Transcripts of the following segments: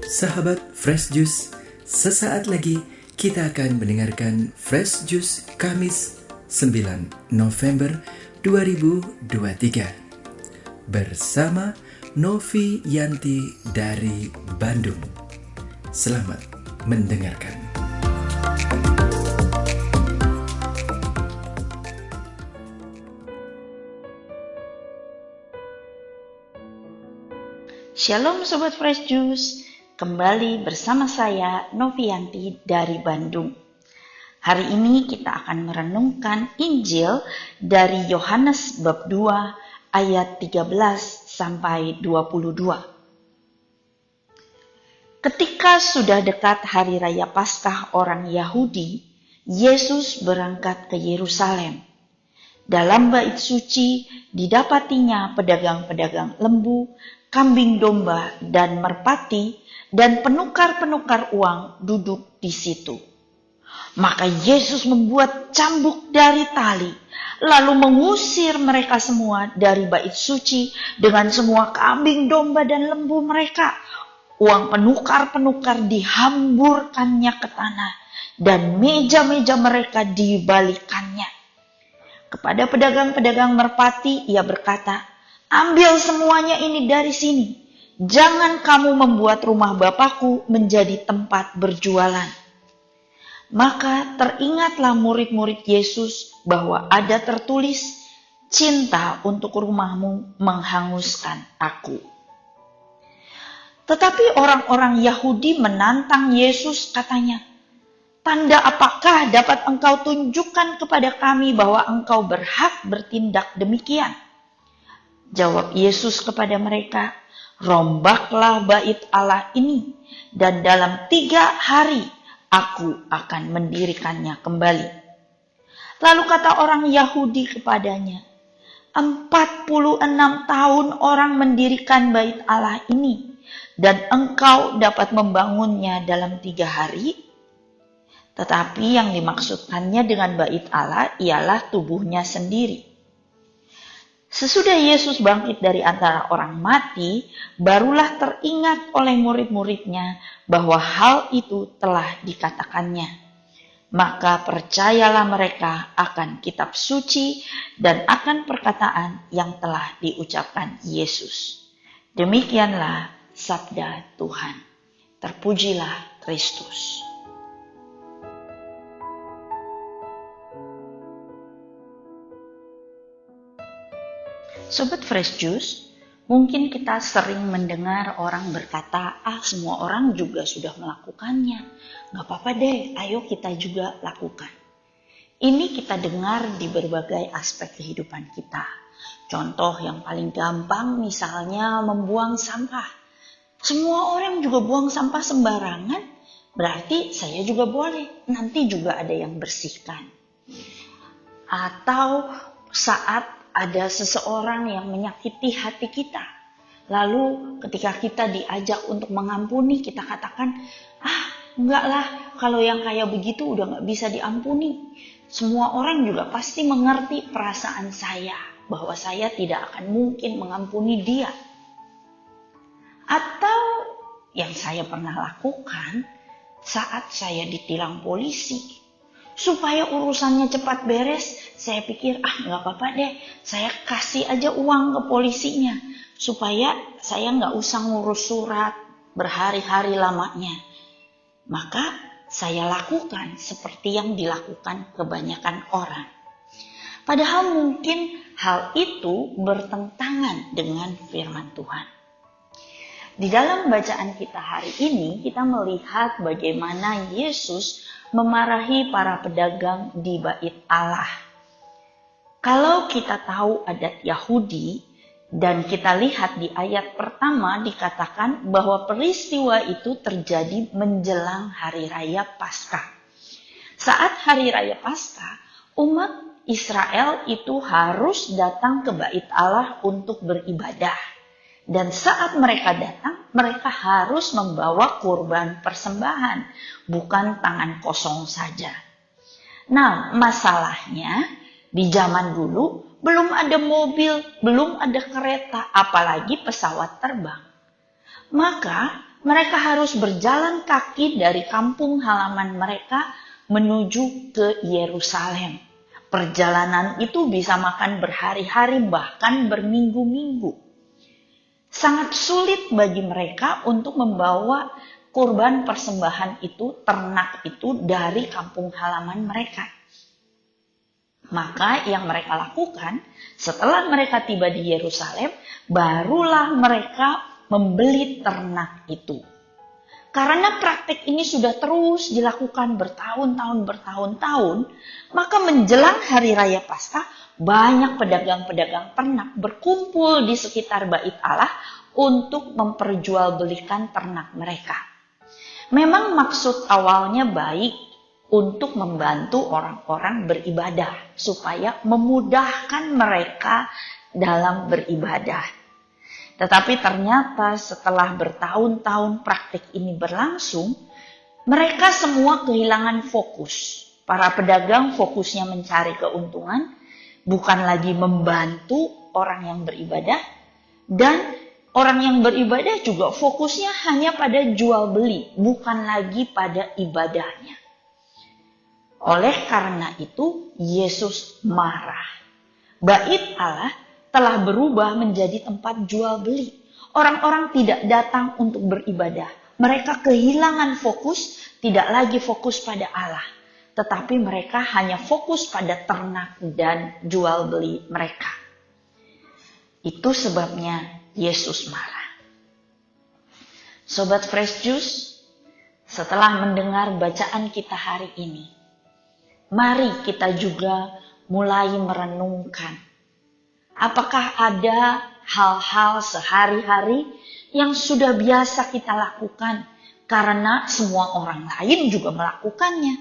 Sahabat Fresh Juice, sesaat lagi kita akan mendengarkan Fresh Juice Kamis 9 November 2023 bersama Novi Yanti dari Bandung. Selamat mendengarkan. Shalom Sobat Fresh Juice, kembali bersama saya Novianti dari Bandung. Hari ini kita akan merenungkan Injil dari Yohanes bab 2 ayat 13 sampai 22. Ketika sudah dekat hari raya Paskah orang Yahudi, Yesus berangkat ke Yerusalem. Dalam bait suci didapatinya pedagang-pedagang lembu, kambing domba, dan merpati, dan penukar-penukar uang duduk di situ. Maka Yesus membuat cambuk dari tali, lalu mengusir mereka semua dari bait suci dengan semua kambing domba dan lembu mereka. Uang penukar-penukar dihamburkannya ke tanah, dan meja-meja mereka dibalikannya. Kepada pedagang-pedagang merpati ia berkata, "Ambil semuanya ini dari sini. Jangan kamu membuat rumah Bapakku menjadi tempat berjualan." Maka teringatlah murid-murid Yesus bahwa ada tertulis, "Cinta untuk rumahmu menghanguskan aku." Tetapi orang-orang Yahudi menantang Yesus, katanya, "Tanda apakah dapat engkau tunjukkan kepada kami bahwa engkau berhak bertindak demikian?" Jawab Yesus kepada mereka, "Rombaklah bait Allah ini, dan dalam 3 hari aku akan mendirikannya kembali." Lalu kata orang Yahudi kepadanya, 46 tahun orang mendirikan bait Allah ini, dan engkau dapat membangunnya dalam 3 hari? Tetapi yang dimaksudkannya dengan bait Allah ialah tubuhnya sendiri. Sesudah Yesus bangkit dari antara orang mati, barulah teringat oleh murid-muridnya bahwa hal itu telah dikatakannya. Maka percayalah mereka akan kitab suci dan akan perkataan yang telah diucapkan Yesus. Demikianlah sabda Tuhan. Terpujilah Kristus. Sobat Fresh Juice, mungkin kita sering mendengar orang berkata, semua orang juga sudah melakukannya. Gak apa-apa deh, ayo kita juga lakukan. Ini kita dengar di berbagai aspek kehidupan kita. Contoh yang paling gampang misalnya membuang sampah. Semua orang juga buang sampah sembarangan, berarti saya juga boleh, nanti juga ada yang bersihkan. Atau saat ada seseorang yang menyakiti hati kita. Lalu ketika kita diajak untuk mengampuni, kita katakan, enggak lah, kalau yang kayak begitu udah gak bisa diampuni. Semua orang juga pasti mengerti perasaan saya, bahwa saya tidak akan mungkin mengampuni dia. Atau yang saya pernah lakukan saat saya ditilang polisi. Supaya urusannya cepat beres, saya pikir, gak apa-apa deh, saya kasih aja uang ke polisinya. Supaya saya gak usah ngurus surat berhari-hari lamanya. Maka saya lakukan seperti yang dilakukan kebanyakan orang. Padahal mungkin hal itu bertentangan dengan firman Tuhan. Di dalam bacaan kita hari ini, kita melihat bagaimana Yesus memarahi para pedagang di bait Allah. Kalau kita tahu adat Yahudi dan kita lihat di ayat pertama dikatakan bahwa peristiwa itu terjadi menjelang hari raya Paskah. Saat hari raya Paskah, umat Israel itu harus datang ke bait Allah untuk beribadah. Dan saat mereka datang, mereka harus membawa kurban persembahan, bukan tangan kosong saja. Nah, masalahnya di zaman dulu belum ada mobil, belum ada kereta, apalagi pesawat terbang. Maka Mereka harus berjalan kaki dari kampung halaman mereka menuju ke Yerusalem. Perjalanan itu bisa makan berhari-hari, bahkan berminggu-minggu. Sangat sulit bagi mereka untuk membawa kurban persembahan itu, ternak itu dari kampung halaman mereka. Maka yang mereka lakukan setelah mereka tiba di Yerusalem, barulah mereka membeli ternak itu. Karena praktik ini sudah terus dilakukan bertahun-tahun, maka menjelang hari raya Paskah, banyak pedagang-pedagang ternak berkumpul di sekitar Bait Allah untuk memperjualbelikan ternak mereka. Memang maksud awalnya baik, untuk membantu orang-orang beribadah, supaya memudahkan mereka dalam beribadah. Tetapi ternyata setelah bertahun-tahun praktik ini berlangsung, mereka semua kehilangan fokus. Para pedagang fokusnya mencari keuntungan, bukan lagi membantu orang yang beribadah, dan orang yang beribadah juga fokusnya hanya pada jual beli, bukan lagi pada ibadahnya. Oleh karena itu, Yesus marah. Bait Allah telah berubah menjadi tempat jual beli. Orang-orang tidak datang untuk beribadah. Mereka kehilangan fokus, tidak lagi fokus pada Allah. Tetapi mereka hanya fokus pada ternak dan jual beli mereka. Itu sebabnya Yesus marah. Sobat Fresh Juice, setelah mendengar bacaan kita hari ini, mari kita juga mulai merenungkan. Apakah ada hal-hal sehari-hari yang sudah biasa kita lakukan karena semua orang lain juga melakukannya,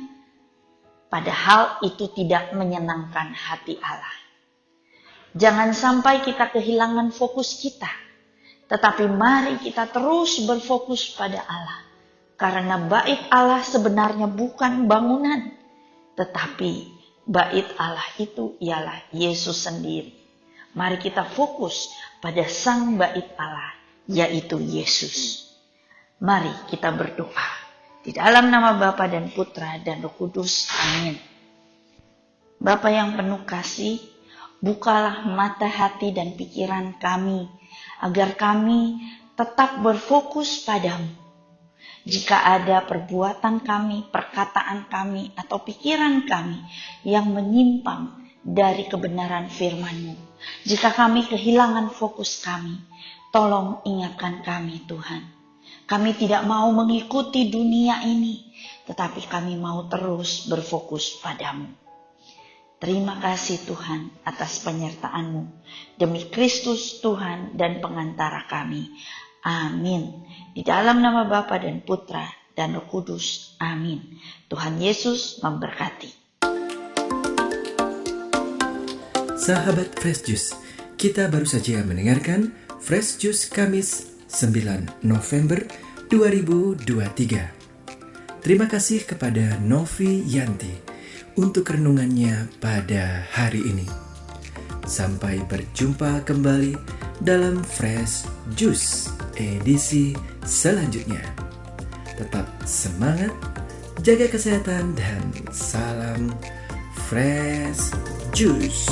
padahal itu tidak menyenangkan hati Allah. Jangan sampai kita kehilangan fokus kita, tetapi mari kita terus berfokus pada Allah. Karena bait Allah sebenarnya bukan bangunan, tetapi bait Allah itu ialah Yesus sendiri. Mari kita fokus pada sang bait Allah, yaitu Yesus. Mari kita berdoa. Di dalam nama Bapa dan Putra dan Roh Kudus. Amin. Bapa yang penuh kasih, bukalah mata hati dan pikiran kami, agar kami tetap berfokus padamu. Jika ada perbuatan kami, perkataan kami, atau pikiran kami yang menyimpang dari kebenaran firman-Mu, jika kami kehilangan fokus kami, tolong ingatkan kami Tuhan. Kami tidak mau mengikuti dunia ini, tetapi kami mau terus berfokus padamu. Terima kasih Tuhan atas penyertaan-Mu. Demi Kristus Tuhan dan pengantara kami. Amin. Di dalam nama Bapa dan Putra dan Roh Kudus. Amin. Tuhan Yesus memberkati. Sahabat Fresh Juice, kita baru saja mendengarkan Fresh Juice Kamis 9 November 2023. Terima kasih kepada Novi Yanti untuk renungannya pada hari ini. Sampai berjumpa kembali dalam Fresh Juice edisi selanjutnya. Tetap semangat, jaga kesehatan, dan salam Fresh Juice.